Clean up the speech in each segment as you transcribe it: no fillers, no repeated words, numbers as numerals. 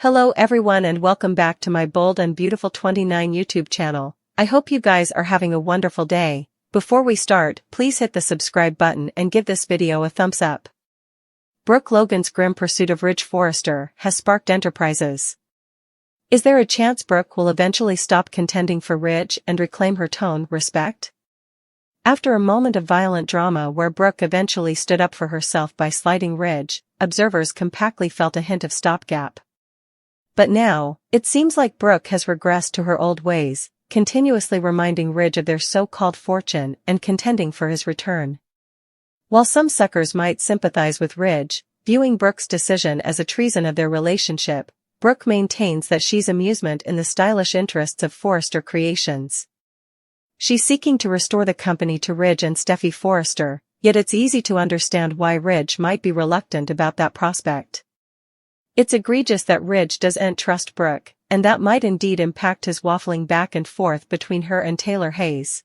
Hello everyone and welcome back to my Bold and Beautiful 29 YouTube channel. I hope you guys are having a wonderful day. Before we start, please hit the subscribe button and give this video a thumbs up. Brooke Logan's grim pursuit of Ridge Forrester has sparked enterprises. Is there a chance Brooke will eventually stop contending for Ridge and reclaim her tone, respect? After a moment of violent drama where Brooke eventually stood up for herself by slighting Ridge, observers compactly felt a hint of stopgap. But now, it seems like Brooke has regressed to her old ways, continuously reminding Ridge of their so-called fortune and contending for his return. While some suckers might sympathize with Ridge, viewing Brooke's decision as a treason of their relationship, Brooke maintains that she's amusement in the stylish interests of Forrester Creations. She's seeking to restore the company to Ridge and Steffi Forrester, yet it's easy to understand why Ridge might be reluctant about that prospect. It's egregious that Ridge doesn't trust Brooke, and that might indeed impact his waffling back and forth between her and Taylor Hayes.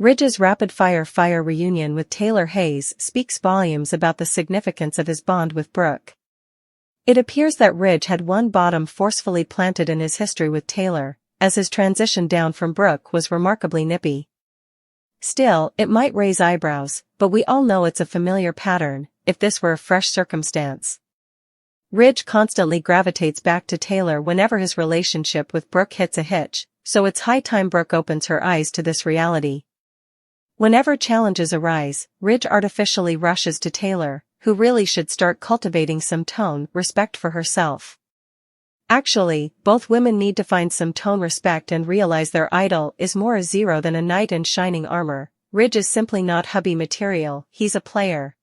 Ridge's rapid-fire reunion with Taylor Hayes speaks volumes about the significance of his bond with Brooke. It appears that Ridge had one bottom forcefully planted in his history with Taylor, as his transition down from Brooke was remarkably nippy. Still, it might raise eyebrows, but we all know it's a familiar pattern, if this were a fresh circumstance. Ridge constantly gravitates back to Taylor whenever his relationship with Brooke hits a hitch, so it's high time Brooke opens her eyes to this reality. Whenever challenges arise, Ridge artificially rushes to Taylor, who really should start cultivating some tone, respect for herself. Actually, both women need to find some tone respect and realize their idol is more a zero than a knight in shining armor. Ridge is simply not hubby material, he's a player.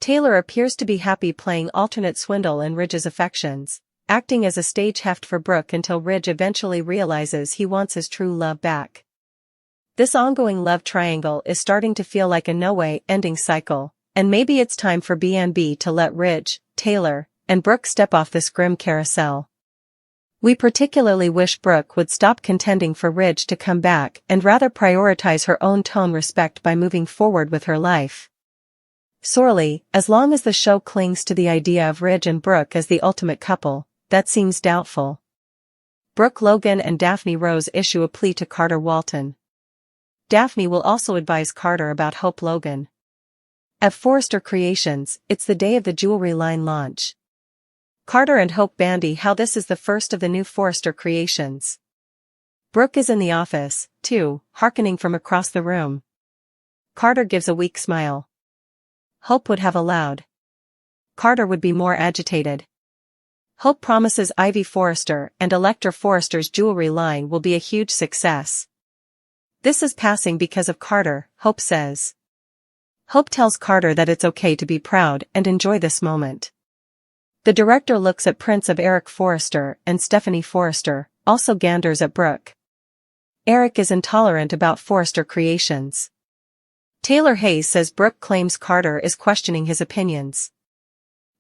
Taylor appears to be happy playing alternate swindle in Ridge's affections, acting as a stage heft for Brooke until Ridge eventually realizes he wants his true love back. This ongoing love triangle is starting to feel like a no-way ending cycle, and maybe it's time for B&B to let Ridge, Taylor, and Brooke step off this grim carousel. We particularly wish Brooke would stop contending for Ridge to come back and rather prioritize her own tone respect by moving forward with her life. Sorely, as long as the show clings to the idea of Ridge and Brooke as the ultimate couple, that seems doubtful. Brooke Logan and Daphne Rose issue a plea to Carter Walton. Daphne will also advise Carter about Hope Logan. At Forrester Creations, it's the day of the jewelry line launch. Carter and Hope bandy how this is the first of the new Forrester Creations. Brooke is in the office, too, hearkening from across the room. Carter gives a weak smile. Hope would have allowed. Carter would be more agitated. Hope promises Ivy Forrester and Electra Forrester's jewelry line will be a huge success. This is passing because of Carter, Hope says. Hope tells Carter that it's okay to be proud and enjoy this moment. The director looks at prints of Eric Forrester and Stephanie Forrester, also ganders at Brooke. Eric is intolerant about Forrester Creations. Taylor Hayes says Brooke claims Carter is questioning his opinions.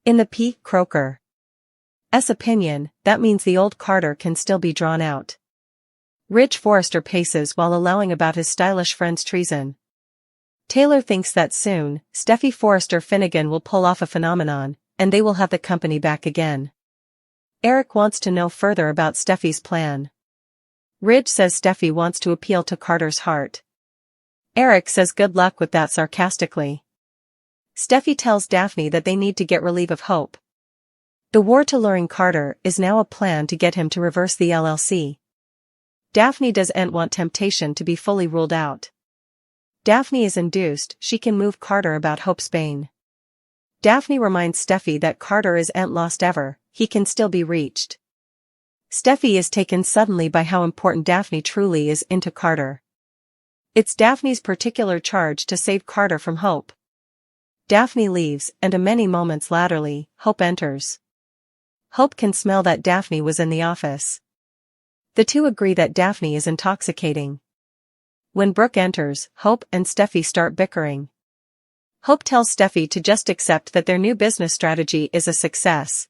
In the P. Croker's opinion, that means the old Carter can still be drawn out. Ridge Forrester paces while allowing about his stylish friend's treason. Taylor thinks that soon, Steffi Forrester Finnegan will pull off a phenomenon, and they will have the company back again. Eric wants to know further about Steffi's plan. Ridge says Steffi wants to appeal to Carter's heart. Eric says good luck with that sarcastically. Steffi tells Daphne that they need to get relief of Hope. The war to luring Carter is now a plan to get him to reverse the LLC. Daphne doesn't want temptation to be fully ruled out. Daphne is induced she can move Carter about Hope's bane. Daphne reminds Steffi that Carter isn't lost ever, he can still be reached. Steffi is taken suddenly by how important Daphne truly is into Carter. It's Daphne's particular charge to save Carter from Hope. Daphne leaves, and many moments laterally, Hope enters. Hope can smell that Daphne was in the office. The two agree that Daphne is intoxicating. When Brooke enters, Hope and Steffi start bickering. Hope tells Steffi to just accept that their new business strategy is a success.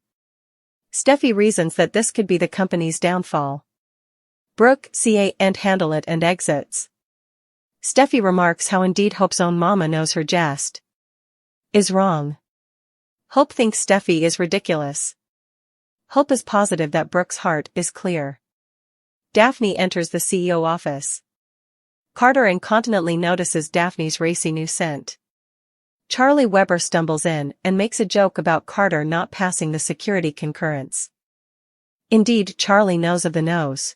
Steffi reasons that this could be the company's downfall. Brooke can't handle it and exits. Steffi remarks how indeed Hope's own mama knows her jest is wrong. Hope thinks Steffi is ridiculous. Hope is positive that Brooke's heart is clear. Daphne enters the CEO office. Carter incontinently notices Daphne's racy new scent. Charlie Weber stumbles in and makes a joke about Carter not passing the security concurrence. Indeed, Charlie knows of the nose.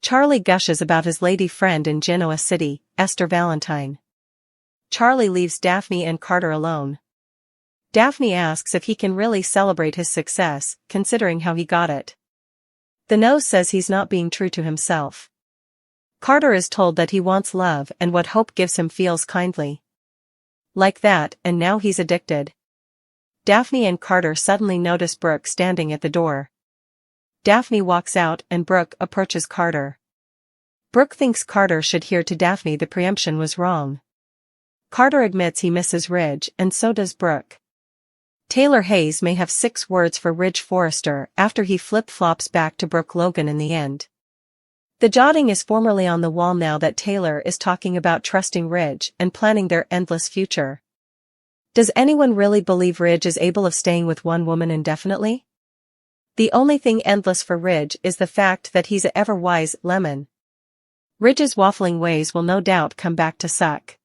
Charlie gushes about his lady friend in Genoa City, Esther Valentine. Charlie leaves Daphne and Carter alone. Daphne asks if he can really celebrate his success, considering how he got it. The nose says he's not being true to himself. Carter is told that he wants love and what Hope gives him feels kindly. Like that, and now he's addicted. Daphne and Carter suddenly notice Brooke standing at the door. Daphne walks out and Brooke approaches Carter. Brooke thinks Carter should hear to Daphne the preemption was wrong. Carter admits he misses Ridge and so does Brooke. Taylor Hayes may have 6 words for Ridge Forrester after he flip-flops back to Brooke Logan in the end. The jotting is formally on the wall now that Taylor is talking about trusting Ridge and planning their endless future. Does anyone really believe Ridge is able of staying with one woman indefinitely? The only thing endless for Ridge is the fact that he's a ever-wise lemon. Ridge's waffling ways will no doubt come back to suck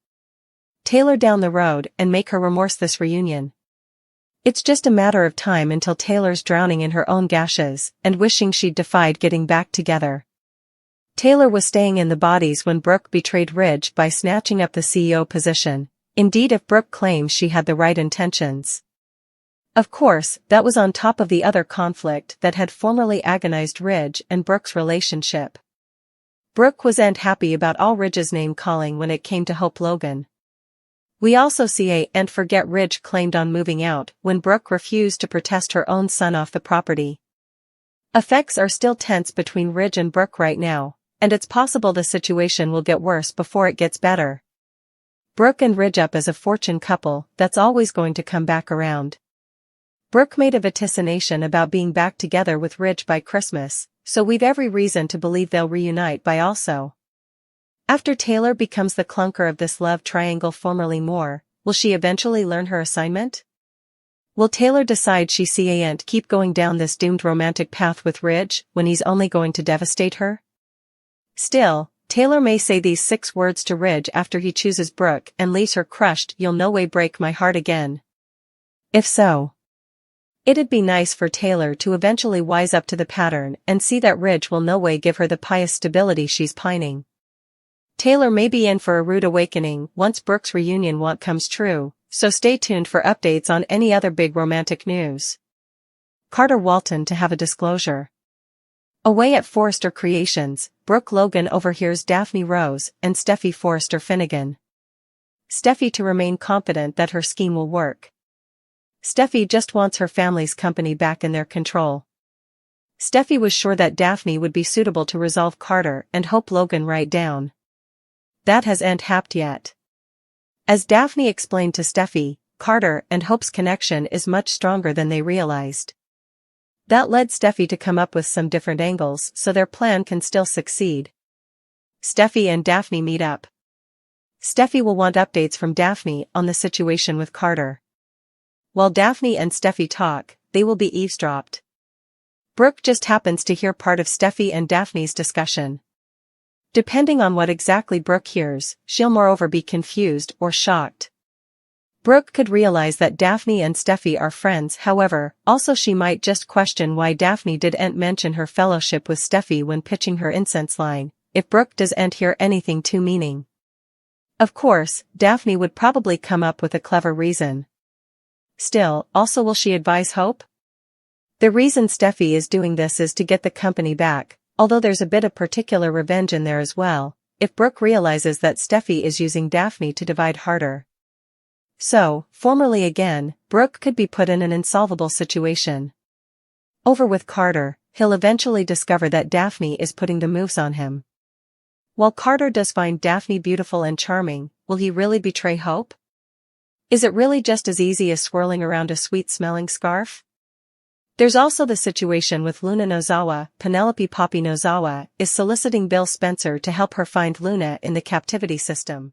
Taylor down the road and make her remorse this reunion. It's just a matter of time until Taylor's drowning in her own gashes and wishing she'd defied getting back together. Taylor was staying in the bodies when Brooke betrayed Ridge by snatching up the CEO position, indeed if Brooke claims she had the right intentions. Of course, that was on top of the other conflict that had formerly agonized Ridge and Brooke's relationship. Brooke wasn't happy about all Ridge's name-calling when it came to Hope Logan. We also see a and forget Ridge claimed on moving out when Brooke refused to protest her own son off the property. Effects are still tense between Ridge and Brooke right now, and it's possible the situation will get worse before it gets better. Brooke and Ridge up as a fortune couple that's always going to come back around. Brooke made a vaticination about being back together with Ridge by Christmas, so we've every reason to believe they'll reunite by also. After Taylor becomes the clunker of this love triangle formerly Moore, will she eventually learn her assignment? Will Taylor decide she can't keep going down this doomed romantic path with Ridge when he's only going to devastate her? Still, Taylor may say these 6 words to Ridge after he chooses Brooke and leaves her crushed. You'll no way break my heart again. If so, it'd be nice for Taylor to eventually wise up to the pattern and see that Ridge will no way give her the pious stability she's pining. Taylor may be in for a rude awakening once Brooke's reunion want comes true, so stay tuned for updates on any other big romantic news. Carter Walton to have a disclosure. Away at Forrester Creations, Brooke Logan overhears Daphne Rose and Steffi Forrester Finnegan. Steffi to remain confident that her scheme will work. Steffi just wants her family's company back in their control. Steffi was sure that Daphne would be suitable to resolve Carter and Hope Logan right down. That hasn't happened yet. As Daphne explained to Steffi, Carter and Hope's connection is much stronger than they realized. That led Steffi to come up with some different angles so their plan can still succeed. Steffi and Daphne meet up. Steffi will want updates from Daphne on the situation with Carter. While Daphne and Steffi talk, they will be eavesdropped. Brooke just happens to hear part of Steffi and Daphne's discussion. Depending on what exactly Brooke hears, she'll moreover be confused or shocked. Brooke could realize that Daphne and Steffi are friends, however, also she might just question why Daphne didn't mention her fellowship with Steffi when pitching her incense line, if Brooke doesn't hear anything too meaning. Of course, Daphne would probably come up with a clever reason. Still, also will she advise Hope? The reason Steffi is doing this is to get the company back, although there's a bit of particular revenge in there as well, if Brooke realizes that Steffi is using Daphne to divide harder. So, formally again, Brooke could be put in an insolvable situation. Over with Carter, he'll eventually discover that Daphne is putting the moves on him. While Carter does find Daphne beautiful and charming, will he really betray Hope? Is it really just as easy as swirling around a sweet-smelling scarf? There's also the situation with Luna Nozawa. Penelope Poppy Nozawa is soliciting Bill Spencer to help her find Luna in the captivity system.